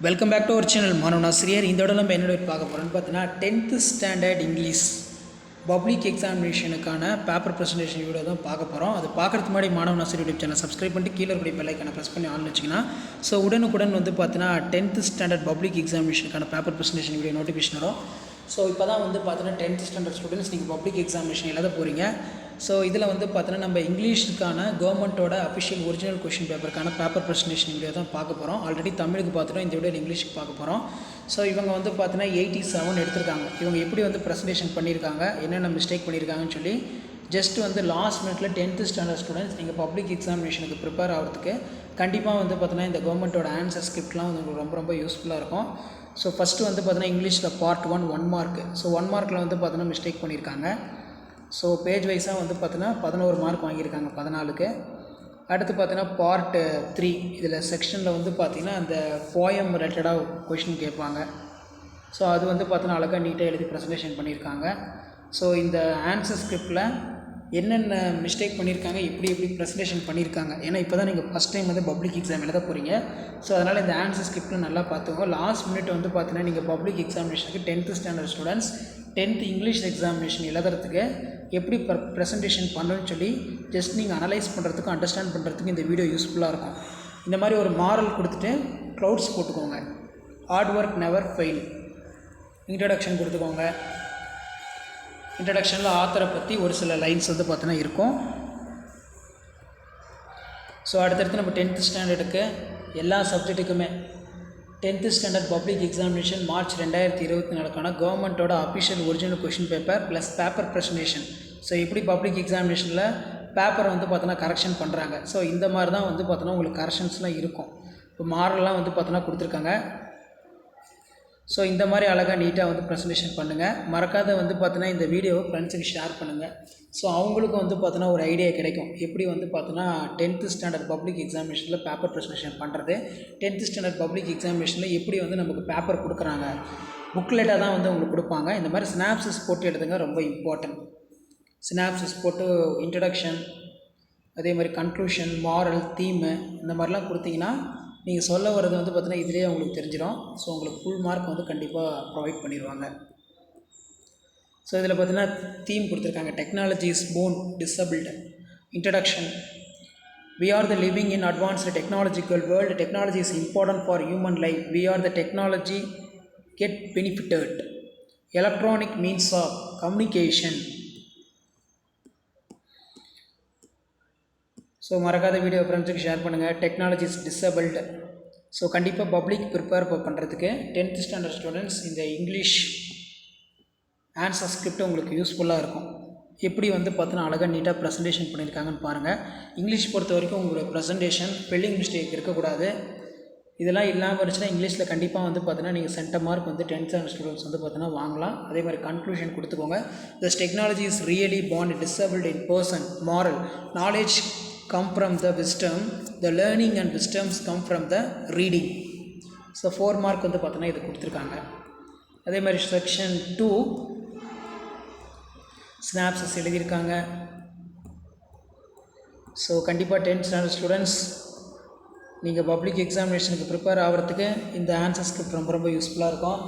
Welcome back to our channel மாணவன் ஆசிரியர். இந்த இடம் நம்ம என்னோட பார்க்க போகிறோம்னு பார்த்தீங்கன்னா 10th ஸ்டாண்டர்ட் இங்கிலீஷ் பப்ளிக் எக்ஸாமினேஷனுக்கான பேப்பர் ப்ரெசன்டேஷன் வீடியோ தான் பார்க்க போகிறோம். அது பார்க்குறதுக்கு முன்னாடி மாணவன் ஆசிரியர் யூடியூப் சேனல் சப்ஸ்கிரைப் பண்ணிட்டு கீழே கூடிய பெல்லைக்கான ப்ரெஸ் பண்ணி ஆன் வச்சிங்கன்னா உடனுக்குடன் பார்த்தீங்கன்னா 10th ஸ்டாண்டர்ட் பப்ளிக் எக்ஸாமினேஷனுக்கான பேப்பர் ப்ரெசன்டேஷன் வீடியோ நோட்டிஃபிகேஷன் வரும். இப்போ தான் பார்த்தீங்கன்னா 10th ஸ்டாண்டர்ட் ஸ்டூடெண்ட்ஸ் நீங்கள் பப்ளிக் எக்ஸாமினேஷன் எழுத போகிறீங்க. இதில் பார்த்தீங்கன்னா நம்ம இங்கிலீஷுக்கான கவர்மெண்ட்டோட அஃபிஷியல் ஒரிஜினல் கொஷின் பேப்பருக்கான பேப்பர் ப்ரெசன்டேஷன் வீடியோ தான் பார்க்க போகிறோம். ஆல்ரெடி தமிழுக்கு பார்த்துட்டோம், இந்த வீடியோ இங்கிலீஷுக்கு பார்க்க போகிறோம். இவங்க பார்த்தீங்கன்னா 87 எடுத்திருக்காங்க. இவங்க எப்படி ப்ரெசன்டேஷன் பண்ணியிருக்காங்க, என்னென்ன மிஸ்டேக் பண்ணியிருக்காங்கன்னு சொல்லி ஜஸ்ட் லாஸ்ட் மினிட்ல 10th ஸ்டாண்டர்ட் ஸ்டூடெண்ட்ஸ் நீங்கள் பப்ளிக் எக்ஸாமினேஷனுக்கு ப்ரிப்பேர் ஆகிறதுக்கு கண்டிப்பாக பார்த்தீங்கன்னா இந்த கவர்மெண்ட்டோட ஆன்சர் ஸ்கிரிப்ட்லாம் உங்களுக்கு ரொம்ப ரொம்ப யூஸ்ஃபுல்லாக இருக்கும். ஃபஸ்ட்டு பார்த்தீங்கன்னா இங்கிலீஷில் பார்ட் 1 மார்க். 1 மார்க்கில் பார்த்தீங்கன்னா மிஸ்டேக் பண்ணியிருக்காங்க. பேஜ் வைஸாக பார்த்தீங்கன்னா 11 மார்க் வாங்கியிருக்காங்க 14க்கு. அடுத்து பார்த்தீங்கன்னா பார்ட் 3 இதில் செக்ஷனில் பார்த்தீங்கன்னா அந்த போயம் ரிலேட்டடாக கொஷின் கேட்பாங்க. அது பார்த்தீங்கன்னா அழகாக நீட்டாக எழுதி ப்ரெசன்டேஷன் பண்ணியிருக்காங்க. இந்த ஆன்சர் ஸ்கிரிப்டில் என்னென்ன மிஸ்டேக் பண்ணியிருக்காங்க, எப்படி ப்ரெசன்டேஷன் பண்ணியிருக்காங்க, ஏன்னா இப்போ தான் நீங்கள் ஃபஸ்ட் டைம் பப்ளிக் எக்ஸாம் எழுத போகிறீங்க. அதனால் இந்த ஆன்சர் ஸ்கிரிப்டில் நல்லா பார்த்துக்கோங்க. லாஸ்ட் மினிட் பார்த்தீங்கன்னா நீங்கள் பப்ளிக் எக்ஸாமினேஷனுக்கு 10th standard students 10th English examination எழுதுறதுக்கு எப்படி ப்ரெசன்டேஷன் பண்ணணும்னு சொல்லி ஜஸ்ட் நீங்கள் அனலைஸ் பண்ணுறதுக்கும் அண்டர்ஸ்டாண்ட் பண்ணுறதுக்கும் இந்த வீடியோ யூஸ்ஃபுல்லாக இருக்கும். இந்த மாதிரி ஒரு மாரல் கொடுத்துட்டு க்ளவுட்ஸ் போட்டுக்கோங்க. Hard work never fail. Introduction கொடுத்துக்கோங்க. இன்ட்ரடக்ஷனில் ஆத்தரை பற்றி ஒரு சில லைன்ஸ் பார்த்தீங்கன்னா இருக்கும். அடுத்தடுத்து நம்ம 10th ஸ்டாண்டர்டுக்கு எல்லா சப்ஜெக்ட்டுக்குமே 10th standard public examination March 2024க்கான கவர்மெண்ட்டோட official original question paper plus paper presentation. எப்படி பப்ளிக் எக்ஸாமினேஷனில் பேப்பரை பார்த்தீங்கன்னா கரெக்ஷன் பண்ணுறாங்க. இந்த மாதிரி தான் பார்த்தீங்கன்னா உங்களுக்கு கரெக்ஷன்ஸ்லாம் இருக்கும். இப்போ மாரல்லாம் பார்த்தீங்கன்னா கொடுத்துருக்காங்க. இந்த மாதிரி அழகாக நீட்டாக ப்ரெசன்டேஷன் பண்ணுங்கள். மறக்காத பார்த்தீங்கன்னா இந்த வீடியோவை ஃப்ரெண்ட்ஸுக்கு ஷேர் பண்ணுங்கள். அவங்களுக்கும் பார்த்தீங்கன்னா ஒரு ஐடியா கிடைக்கும், எப்படி பார்த்தீங்கன்னா 10th ஸ்டாண்டர்ட் பப்ளிக் எக்ஸாமினேஷனில் பேப்பர் ப்ரெசன்டேஷன் பண்ணுறது, 10th ஸ்டாண்டர்ட் பப்ளிக் எக்ஸாமினேஷனில் எப்படி நமக்கு பேப்பர் கொடுக்குறாங்க, புக்லெட்டாக தான் உங்களுக்கு கொடுப்பாங்க. இந்த மாதிரி சினாப்சிஸ் போட்டு எழுதுங்க, ரொம்ப இம்பார்ட்டன்ட். சினாப்சிஸ் போட்டு இன்ட்ரடக்ஷன், அதே மாதிரி கன்க்ளூஷன், மாரல், தீமு இந்த மாதிரிலாம் கொடுத்தீங்கன்னா நீங்கள் சொல்ல வர்றது பார்த்தீங்கன்னா இதிலே உங்களுக்கு தெரிஞ்சிடும். உங்களுக்கு ஃபுல் மார்க் கண்டிப்பாக ப்ரொவைட் பண்ணிடுவாங்க. இதில் பார்த்தீங்கன்னா தீம் கொடுத்துருக்காங்க. Technology is phone disabled. Introduction. We are the living in advanced technological world. Technology is important for human life. We are the technology get benefited. Electronic means of communication. மறக்காத video ஃப்ரெண்ட்ஸுக்கு share பண்ணுங்கள். Technology is disabled. கண்டிப்பாக public prepare பண்ணுறதுக்கு 10th standard students இந்த English answer script உங்களுக்கு யூஸ்ஃபுல்லாக இருக்கும். எப்படி பார்த்தீங்கன்னா அழகாக நீட்டாக ப்ரெசன்டேஷன் பண்ணியிருக்காங்கன்னு பாருங்கள். இங்கிலீஷ் பொறுத்த வரைக்கும் உங்களுடைய ப்ரெசன்டேஷன் ஸ்பெல்லிங் மிஸ்டேக் இருக்கக்கூடாது. இதெல்லாம் இல்லாமல் இருந்துச்சுன்னா இங்கிலீஷில் கண்டிப்பாக பார்த்தீங்கன்னா நீங்கள் centre mark 10th standard students பார்த்தீங்கன்னா வாங்கலாம். அதே மாதிரி கன்க்ளூஷன் கொடுத்துக்கோங்க. This technology is really born disabled in person. Moral. Knowledge come from the wisdom. The learning and wisdoms come from the reading. 4 mark பார்த்தீங்கன்னா இது கொடுத்துருக்காங்க. அதே மாதிரி செக்ஷன் 2 ஸ்னாப்ஸஸ் எழுதியிருக்காங்க. கண்டிப்பாக 10th ஸ்டாண்டர்ட் ஸ்டூடெண்ட்ஸ் நீங்கள் பப்ளிக் எக்ஸாமினேஷனுக்கு ப்ரிப்பேர் ஆகிறதுக்கு இந்த ஆன்சர் ஸ்கிரிப்ட் ரொம்ப ரொம்ப யூஸ்ஃபுல்லாக இருக்கும்.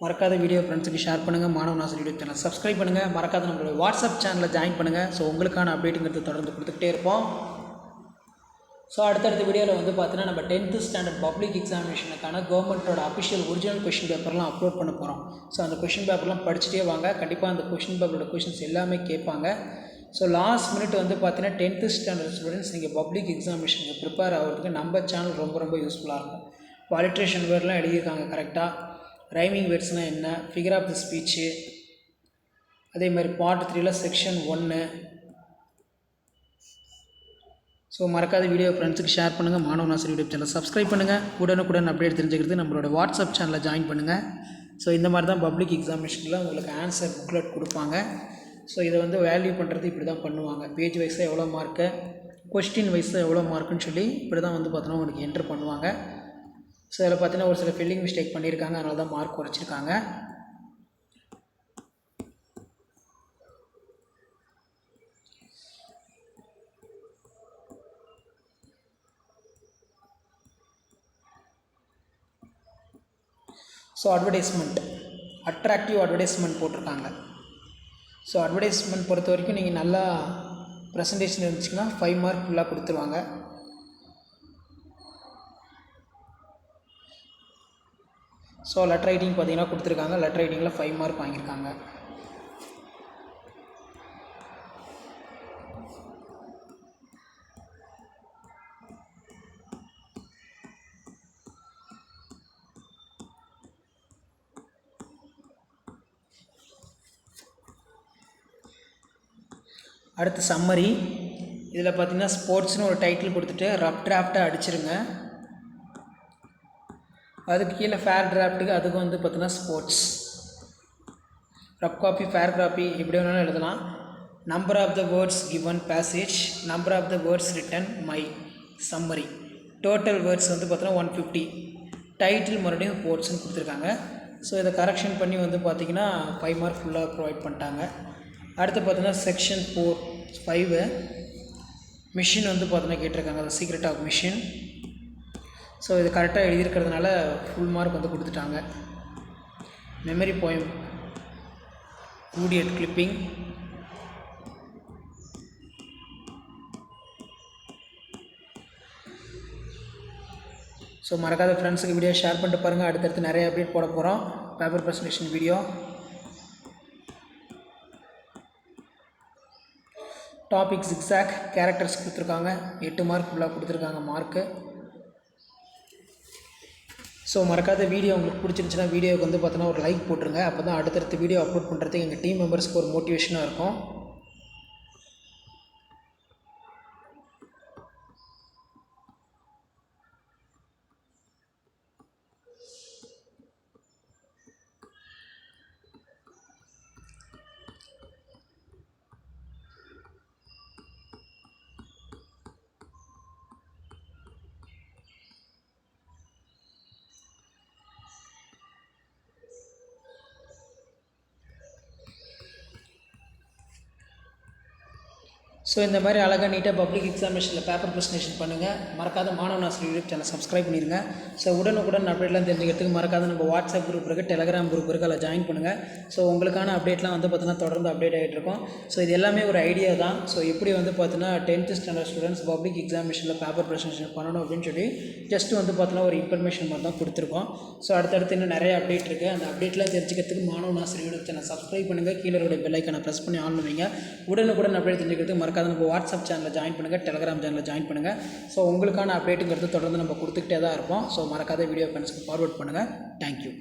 மறக்காத வீடியோ ஃப்ரெண்ட்ஸுக்கு ஷேர் பண்ணுங்கள். மாணவன் ஆசிரியர் யூடியூப் சேனல் சப்ஸ்கிரைப் பண்ணுங்கள். மறக்காத நம்மளுடைய வாட்ஸ்அப் சேனலில் ஜாயின் பண்ணுங்கள். உங்களுக்கான அப்டேட்டுங்கிறது தொடர்ந்து கொடுத்துக்கிட்டே இருப்போம். அடுத்தடுத்த வீடியோவில் பார்த்தீங்கன்னா நம்ம 10th ஸ்டாண்டர்ட் பப்ளிக் எக்ஸாமினேஷனுக்கான கவர்மெண்ட்டோட அஃபிஷியல் ஒரிஜினல் கொஷின் பேப்பர்லாம் அப்லோட் பண்ண போகிறோம். அந்த கொஷின் பேப்பர்லாம் படிச்சுட்டே வாங்க. கண்டிப்பாக அந்த கொஷின் பேப்பரோட கொஷின்ஸ் எல்லாமே கேட்பாங்க. லாஸ்ட் மினிட் பார்த்தீங்கன்னா 10th ஸ்டாண்டர்ட் ஸ்டூடெண்ட்ஸ் நீங்கள் பப்ளிக் எக்ஸாமினேஷனுக்கு ப்ரிப்பேர் ஆகிறதுக்கு நம்ம சேனல் ரொம்ப ரொம்ப யூஸ்ஃபுல்லாக இருக்கும். இப்போ அலிட்ரேஷன் வேர்ட்லாம் எழுதியிருக்காங்க கரெக்டாக. ரைமிங் வேர்ட்ஸ்னால் என்ன, ஃபிகர் ஆஃப் த ஸ்பீச்சு, அதே மாதிரி பார்ட் 3ல் செக்ஷன் 1. மறக்காத வீடியோ ஃப்ரெண்ட்ஸுக்கு ஷேர் பண்ணுங்கள். மாணவன் ஆசிரியர் யூடியூப் சேனல் சப்ஸ்கிரைப் பண்ணுங்கள். உடனுக்குடன் அப்டேட் தெரிஞ்சுக்கிறது நம்மளோட வாட்ஸ்அப் சேனலில் ஜாயின் பண்ணுங்கள். இந்த மாதிரி தான் பப்ளிக் எக்ஸாமினேஷனில் உங்களுக்கு ஆன்சர் புக்லெட் கொடுப்பாங்க. இதை வேல்யூ பண்ணுறது இப்படி தான் பண்ணுவாங்க. பேஜ் வைஸாக எவ்வளோ மார்க்கு, கொஸ்டின் வைஸாக எவ்வளோ மார்க்குன்னு சொல்லி இப்படி தான் பார்த்தீங்கன்னா உங்களுக்கு என்ட்ரு பண்ணுவாங்க. இதில் பார்த்தீங்கன்னா ஒரு சில ஃபில்லிங் மிஸ்டேக் பண்ணியிருக்காங்க, அதனால தான் மார்க் குறைச்சிருக்காங்க. ஸோ அட்வர்டைஸ்மெண்ட், அட்ராக்டிவ் அட்வர்டைஸ்மெண்ட் போட்டிருக்காங்க. ஸோ அட்வர்டைஸ்மெண்ட் பொறுத்த வரைக்கும் நீங்கள் நல்லா ப்ரெசன்டேஷன் இருந்துச்சுன்னா 5 மார்க் ஃபுல்லாக கொடுத்துருவாங்க. ஸோ லெட்டர் ரைட்டிங் பார்த்தீங்கன்னா கொடுத்துருக்காங்க. லெட்டர் ரைட்டிங்கில் 5 மார்க் வாங்கியிருக்காங்க. அடுத்து சம்மரி. இதில் பார்த்தீங்கன்னா ஸ்போர்ட்ஸ்னு ஒரு டைட்டில் கொடுத்துட்டு ரஃப் டிராஃப்டாக அடிச்சிருங்க. அதுக்கு கீழே ஃபேர் டிராஃப்ட்டுக்கு அதுக்கு வந்து பார்த்தீங்கன்னா sports. Rough copy, fair copy எப்படி வேணாலும் எழுதலாம். Number of the words given passage, number of the words written my summary. Total words வந்து பார்த்தீங்கன்னா 150. டைட்டில் மறுபடியும் ஸ்போர்ட்ஸ்னு கொடுத்துருக்காங்க. ஸோ இதை கரெக்ஷன் பண்ணி வந்து பார்த்திங்கன்னா 5 மார்க் ஃபுல்லாக ப்ரொவைட் பண்ணிட்டாங்க. அடுத்து பார்த்தீங்கன்னா செக்ஷன் 4(5) மிஷின் வந்து பார்த்தீங்கன்னா கேட்டிருக்காங்க. அது சீக்ரெட் ஆஃப் மிஷின். ஸோ இது கரெக்டாக எழுதியிருக்கிறதுனால ஃபுல் மார்க் வந்து கொடுத்துட்டாங்க. மெமரி போயம், ரூடியட் கிளிப்பிங். ஸோ மறக்காத ஃப்ரெண்ட்ஸுக்கு வீடியோ ஷேர் பண்ணிட்டு பாருங்கள். அடுத்தடுத்து நிறைய அப்டேட் போட போகிறோம். Paper presentation video. Topic zigzag, characters கொடுத்துருக்காங்க. 8 மார்க் ஃபுல்லாக கொடுத்துருக்காங்க மார்க்கு. ஸோ மறக்காத வீடியோ உங்களுக்கு பிடிச்சிருந்துச்சுன்னா வீடியோவுக்கு வந்து பார்த்தோன்னா ஒரு லைக் போட்டுருங்க. அப்போ தான் அடுத்தடுத்து வீடியோ அப்லோட் பண்ணுறதுக்கு எங்கள் டீம் மெம்பர்ஸ்க்கு ஒரு மோட்டிவேஷனாக இருக்கும். ஸோ இந்த மாதிரி அழகாக நீட்டாக பப்ளிக் எக்ஸாமினேஷனில் பேப்பர் ப்ரெசன்டேஷன் பண்ணுங்கள். மறக்காத மாணவன் ஆசிரியர் யூடியூப் சேனல் சப்ஸ்கிரைப் பண்ணிடுங்க. ஸோ உடனுக்குடன் அப்டேட்லாம் தெரிஞ்சுக்கிறதுக்கு மறக்காத நம்ம வாட்ஸ்அப் குரூப் இருக்குது, டெலகிராம் குரூப் இருக்குது, அதில் ஜாயின் பண்ணுங்கள். ஸோ உங்களுக்கான அப்டேட்லாம் வந்து பார்த்தீங்கன்னா தொடர்ந்து அப்டேட் ஆகிட்டு இருக்கும். ஸோ இது எல்லாமே ஒரு ஐடியா தான். ஸோ எப்படி வந்து பார்த்தீங்கன்னா 10th ஸ்டாண்டர்ட் ஸ்டூடெண்ட்ஸ் பப்ளிக் எக்ஸாமினேஷனில் பேப்பர் ப்ரெசன்டேஷன் பண்ணணும் அப்படின்னு சொல்லி ஜஸ்ட் வந்து பார்த்தீங்கன்னா ஒரு இன்ஃபர்மேஷன் மாதிரி தான் கொடுத்துருக்கோம். ஸோ அடுத்தடுத்து இன்னும் நிறைய அப்டேட் இருக்குது. அந்த அப்டேட்லாம் தெரிஞ்சுக்கிறதுக்கு மாணவன் ஆசிரியர் யூடியூப் சேனல் சப்ஸ்கிரைப் பண்ணுங்கள். கீழே இருக்கிற பெல் ஐக்கானை ப்ரெஸ் பண்ணி ஆன் பண்ணுவீங்க. உடனுக்குடன் அப்டேட் தெரிஞ்சுக்கிறதுக்கு மறக்காத நம்ம வாட்ஸ்அப் சேனலில் ஜாயின் பண்ணுங்கள், டெலகிராம் சேனலில் ஜாயின் பண்ணுங்கள். ஸோ உங்களுக்கான அப்டேட்டுங்கிறது தொடர்ந்து நம்ம கொடுத்துக்கிட்டே தான் இருப்போம். ஸோ மறக்காத வீடியோ ஃப்ரெண்ட்ஸ்க்கு ஃபார்வர்ட் பண்ணுங்கள். தேங்க்யூ.